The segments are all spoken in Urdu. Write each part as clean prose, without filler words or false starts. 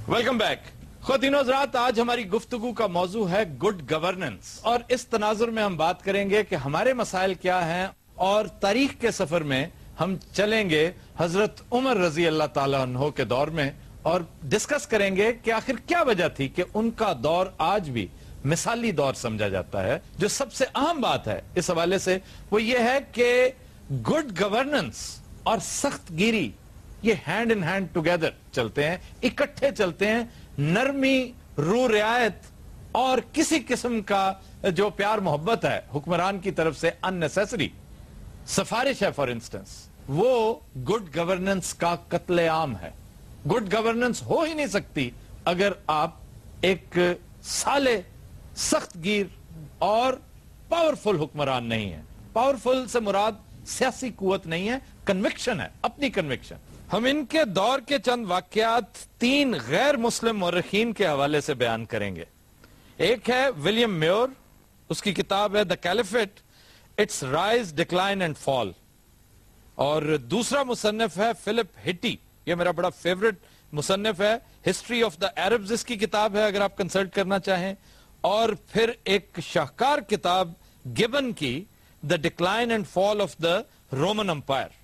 ویلکم بیک خواتین و حضرات، آج ہماری گفتگو کا موضوع ہے گڈ گورننس، اور اس تناظر میں ہم بات کریں گے کہ ہمارے مسائل کیا ہیں، اور تاریخ کے سفر میں ہم چلیں گے حضرت عمر رضی اللہ تعالیٰ عنہ کے دور میں، اور ڈسکس کریں گے کہ آخر کیا وجہ تھی کہ ان کا دور آج بھی مثالی دور سمجھا جاتا ہے۔ جو سب سے اہم بات ہے اس حوالے سے وہ یہ ہے کہ گڈ گورننس اور سخت گیری یہ ہینڈ ان ہینڈ ٹوگیدر چلتے ہیں، اکٹھے چلتے ہیں۔ نرمی، رو رعایت اور کسی قسم کا جو پیار محبت ہے حکمران کی طرف سے unnecessary سفارش ہے فار انسٹنس، وہ گڈ گورننس کا قتل عام ہے۔ گڈ گورننس ہو ہی نہیں سکتی اگر آپ ایک سالے، سخت گیر اور پاورفل حکمران نہیں ہیں۔ پاورفل سے مراد سیاسی قوت نہیں ہے، کنوکشن ہے، اپنی کنوکشن۔ ہم ان کے دور کے چند واقعات تین غیر مسلم مورخین کے حوالے سے بیان کریں گے۔ ایک ہے ولیم میور، اس کی کتاب ہے the Caliphate, its rise, decline and fall, اور دوسرا مصنف ہے فلپ ہٹی، یہ میرا بڑا فیورٹ مصنف ہے، ہسٹری آف دا عربز اس کی کتاب ہے اگر آپ کنسلٹ کرنا چاہیں، اور پھر ایک شاہکار کتاب گبن کی the decline and fall of the Roman Empire.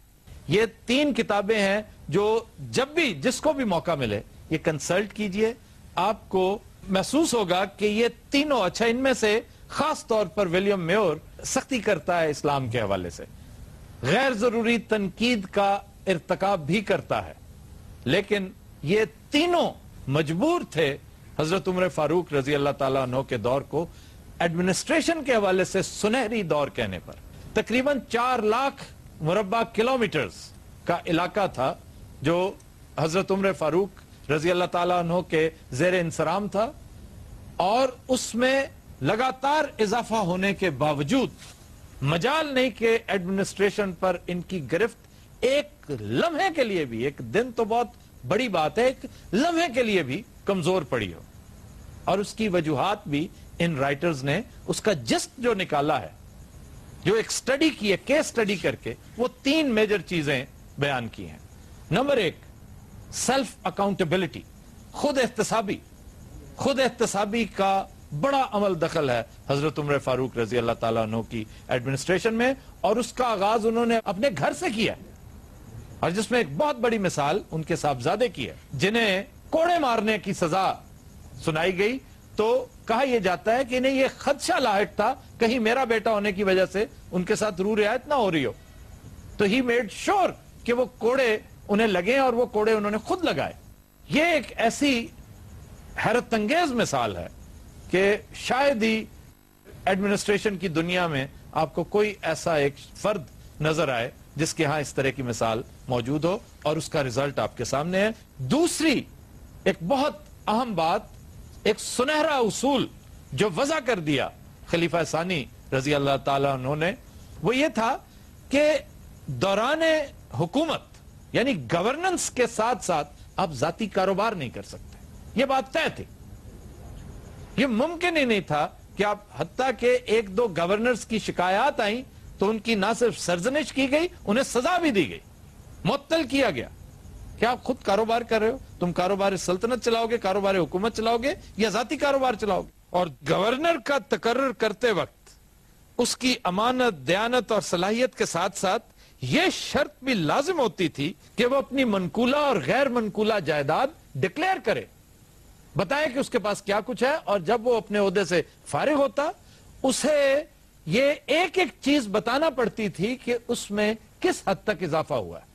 یہ تین کتابیں ہیں جو جب بھی جس کو بھی موقع ملے یہ کنسلٹ کیجئے، آپ کو محسوس ہوگا کہ یہ تینوں، اچھا ان میں سے خاص طور پر ولیم میور سختی کرتا ہے اسلام کے حوالے سے، غیر ضروری تنقید کا ارتکاب بھی کرتا ہے، لیکن یہ تینوں مجبور تھے حضرت عمر فاروق رضی اللہ تعالیٰ عنہ کے دور کو ایڈمنسٹریشن کے حوالے سے سنہری دور کہنے پر۔ تقریباً 4 لاکھ مربع کلومیٹرز کا علاقہ تھا جو حضرت عمر فاروق رضی اللہ تعالیٰ عنہ کے زیر انصرام تھا، اور اس میں لگاتار اضافہ ہونے کے باوجود مجال نہیں کہ ایڈمنسٹریشن پر ان کی گرفت ایک لمحے کے لیے بھی، ایک دن تو بہت بڑی بات ہے، ایک لمحے کے لیے بھی کمزور پڑی ہو۔ اور اس کی وجوہات بھی ان رائٹرز نے اس کا جسٹ جو نکالا ہے، جو ایک سٹڈی کی ہے، کیس سٹڈی کر کے، وہ 3 میجر چیزیں بیان کی ہیں۔ نمبر 1، سیلف اکاؤنٹیبلٹی، خود احتسابی کا بڑا عمل دخل ہے حضرت عمر فاروق رضی اللہ تعالیٰ عنہ کی ایڈمنسٹریشن میں، اور اس کا آغاز انہوں نے اپنے گھر سے کیا ہے، اور جس میں ایک بہت بڑی مثال ان کے صاحبزادے کی ہے، جنہیں کوڑے مارنے کی سزا سنائی گئی، تو کہا یہ جاتا ہے کہ انہیں یہ خدشہ لاحق تھا کہیں میرا بیٹا ہونے کی وجہ سے ان کے ساتھ رو رعایت نہ ہو رہی ہو، تو ہی میڈ شور کہ وہ کوڑے انہیں لگیں، اور وہ کوڑے انہوں نے خود لگائے۔ یہ ایک ایسی حیرت انگیز مثال ہے کہ شاید ہی ایڈمنسٹریشن کی دنیا میں آپ کو کوئی ایسا ایک فرد نظر آئے جس کے ہاں اس طرح کی مثال موجود ہو، اور اس کا ریزلٹ آپ کے سامنے ہے۔ دوسری ایک بہت اہم بات، ایک سنہرا اصول جو وضع کر دیا خلیفہ ثانی رضی اللہ تعالیٰ عنہ نے، وہ یہ تھا کہ دوران حکومت یعنی گورننس کے ساتھ ساتھ آپ ذاتی کاروبار نہیں کر سکتے۔ یہ بات طے تھی، یہ ممکن ہی نہیں تھا کہ آپ، حتیٰ کہ 1-2 گورنرز کی شکایات آئیں تو ان کی نہ صرف سرزنش کی گئی، انہیں سزا بھی دی گئی، معطل کیا گیا کہ آپ خود کاروبار کر رہے ہو، تم کاروبار سلطنت چلاؤ گے، کاروبار حکومت چلاؤ گے، یا ذاتی کاروبار چلاؤ گے۔ اور گورنر کا تقرر کرتے وقت اس کی امانت، دیانت اور صلاحیت کے ساتھ ساتھ یہ شرط بھی لازم ہوتی تھی کہ وہ اپنی منقولہ اور غیر منقولہ جائیداد ڈکلیئر کرے، بتائے کہ اس کے پاس کیا کچھ ہے، اور جب وہ اپنے عہدے سے فارغ ہوتا اسے یہ ایک ایک چیز بتانا پڑتی تھی کہ اس میں کس حد تک اضافہ ہوا ہے۔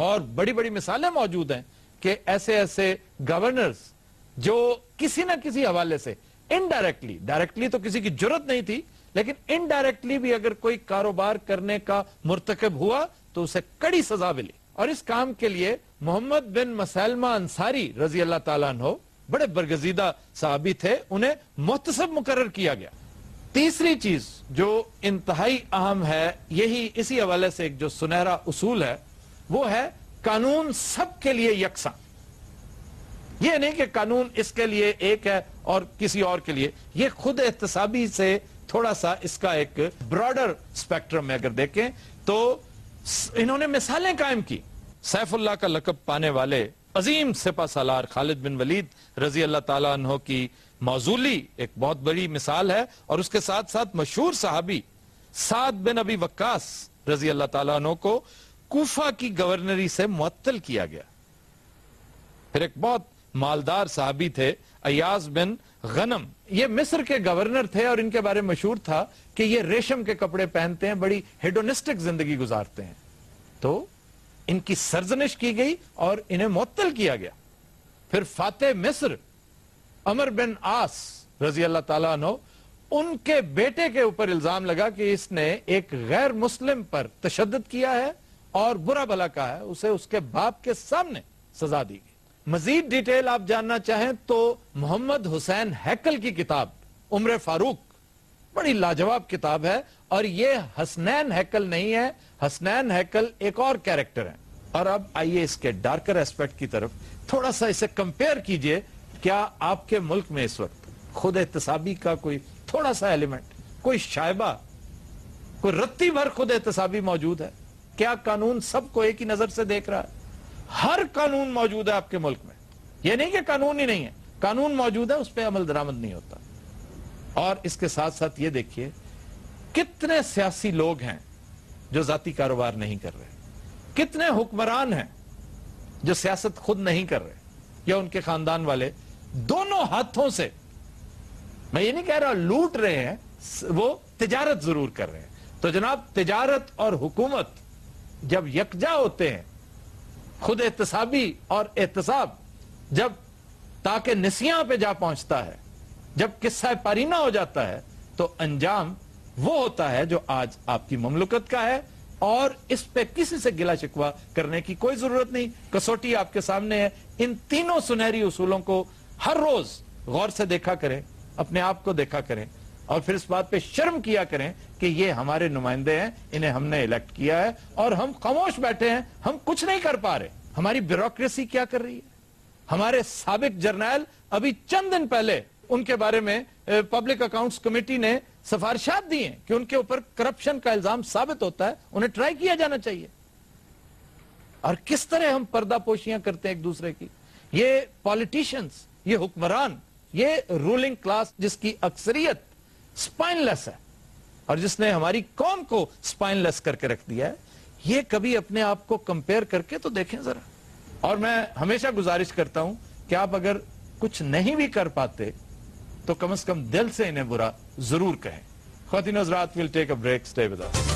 اور بڑی بڑی مثالیں موجود ہیں کہ ایسے ایسے گورنرز جو کسی نہ کسی حوالے سے انڈائریکٹلی، ڈائریکٹلی تو کسی کی جرت نہیں تھی، لیکن انڈائریکٹلی بھی اگر کوئی کاروبار کرنے کا مرتکب ہوا تو اسے کڑی سزا ملی۔ اور اس کام کے لیے محمد بن مسلمہ انصاری رضی اللہ تعالیٰ عنہ بڑے برگزیدہ صحابی تھے، انہیں محتسب مقرر کیا گیا۔ تیسری چیز جو انتہائی اہم ہے، یہی اسی حوالے سے ایک جو سنہرا اصول ہے، وہ ہے قانون سب کے لیے یکساں۔ یہ نہیں کہ قانون اس کے لیے ایک ہے اور کسی اور کے لیے، یہ خود احتسابی سے تھوڑا سا اس کا ایک براڈر سپیکٹرم میں اگر دیکھیں تو انہوں نے مثالیں قائم کی۔ سیف اللہ کا لقب پانے والے عظیم سپہ سالار خالد بن ولید رضی اللہ تعالیٰ عنہ کی موزولی ایک بہت بڑی مثال ہے، اور اس کے ساتھ ساتھ مشہور صحابی سعد بن ابی وقاص رضی اللہ تعالیٰ عنہ کو کوفہ کی گورنری سے معطل کیا گیا۔ پھر ایک بہت مالدار صحابی تھے ایاز بن غنم، یہ مصر کے گورنر تھے، اور ان کے بارے میں مشہور تھا کہ یہ ریشم کے کپڑے پہنتے ہیں، بڑی ہیڈونسٹک زندگی گزارتے ہیں، تو ان کی سرزنش کی گئی اور انہیں معطل کیا گیا۔ پھر فاتح مصر عمر بن عاص رضی اللہ تعالیٰ عنہ، ان کے بیٹے کے اوپر الزام لگا کہ اس نے ایک غیر مسلم پر تشدد کیا ہے اور برا بھلا کہا ہے، اسے اس کے باپ کے سامنے سزا دی گئی۔ مزید ڈیٹیل آپ جاننا چاہیں تو محمد حسین ہیکل کی کتاب عمر فاروق بڑی لاجواب کتاب ہے، اور یہ حسنین ہیکل نہیں ہے، حسنین ہیکل ایک اور کیریکٹر ہے۔ اور اب آئیے اس کے ڈارکر ایسپیکٹ کی طرف تھوڑا سا اسے کمپیئر کیجئے۔ کیا آپ کے ملک میں اس وقت خود احتسابی کا کوئی تھوڑا سا ایلیمنٹ، کوئی شائبہ، کوئی رتی بھر خود احتسابی موجود ہے؟ کیا قانون سب کو ایک ہی نظر سے دیکھ رہا ہے؟ ہر قانون موجود ہے آپ کے ملک میں، یہ نہیں کہ قانون ہی نہیں ہے، قانون موجود ہے، اس پہ عمل درآمد نہیں ہوتا۔ اور اس کے ساتھ ساتھ یہ دیکھیے کتنے سیاسی لوگ ہیں جو ذاتی کاروبار نہیں کر رہے، کتنے حکمران ہیں جو سیاست خود نہیں کر رہے یا ان کے خاندان والے دونوں ہاتھوں سے، میں یہ نہیں کہہ رہا لوٹ رہے ہیں، وہ تجارت ضرور کر رہے ہیں۔ تو جناب تجارت اور حکومت جب یکجا ہوتے ہیں، خود احتسابی اور احتساب جب تاکہ نسیاں پہ جا پہنچتا ہے، جب قصہ پارینہ ہو جاتا ہے، تو انجام وہ ہوتا ہے جو آج آپ کی مملکت کا ہے، اور اس پہ کسی سے گلہ شکوہ کرنے کی کوئی ضرورت نہیں۔ کسوٹی آپ کے سامنے ہے۔ ان تینوں سنہری اصولوں کو ہر روز غور سے دیکھا کریں، اپنے آپ کو دیکھا کریں، اور پھر اس بات پہ شرم کیا کریں کہ یہ ہمارے نمائندے ہیں، انہیں ہم نے الیکٹ کیا ہے، اور ہم خاموش بیٹھے ہیں، ہم کچھ نہیں کر پا رہے۔ ہماری بیوروکریسی کیا کر رہی ہے؟ ہمارے سابق جرنیل ابھی چند دن پہلے ان کے بارے میں پبلک اکاؤنٹس کمیٹی نے سفارشات دی ہیں کہ ان کے اوپر کرپشن کا الزام ثابت ہوتا ہے، انہیں ٹرائی کیا جانا چاہیے۔ اور کس طرح ہم پردہ پوشیاں کرتے ہیں ایک دوسرے کی۔ یہ پالیٹیشنز، یہ حکمران، یہ رولنگ کلاس جس کی اکثریت سپائن لیس ہے اور جس نے ہماری قوم کو سپائن لیس کر کے رکھ دیا ہے، یہ کبھی اپنے آپ کو کمپیئر کر کے تو دیکھیں ذرا۔ اور میں ہمیشہ گزارش کرتا ہوں کہ آپ اگر کچھ نہیں بھی کر پاتے تو کم از کم دل سے انہیں برا ضرور کہیں۔ خواتین و حضرات، we'll take a break, stay with us.